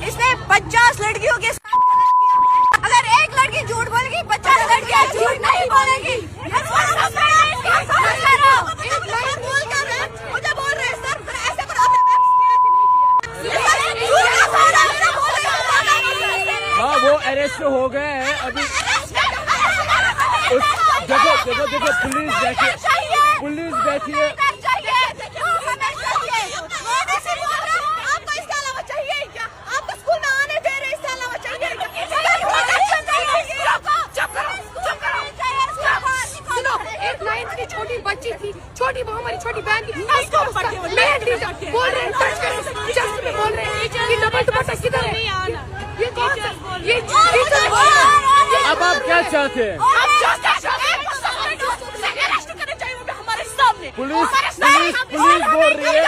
इसने 50 लड़कियों के साथ गलत किया। अगर एक लड़की झूठ बोलेगी 50 लड़कियां झूठ नहीं बोलेगी। मुझे बोल रहे सर ऐसे हाँ वो अरेस्ट हो गए हैं अभी। देखो पुलिस बैठी है। आपको इसके अलावा चाहिए क्या? आपको स्कूल में आने दे रहे इसके अलावा चाहिए सुनो, एक 9th की छोटी बच्ची थी, छोटी हमारी छोटी बहन थी, उसको मेन टीचर बोल रहे हैं, जस्ट में बोल रहे हैं कि डबल दुपट्टा किधर है? ये कौन सा? ये टीचर बोल रहे हैं। अब आप क्या चाहते हैं? पुलिस बोल रही है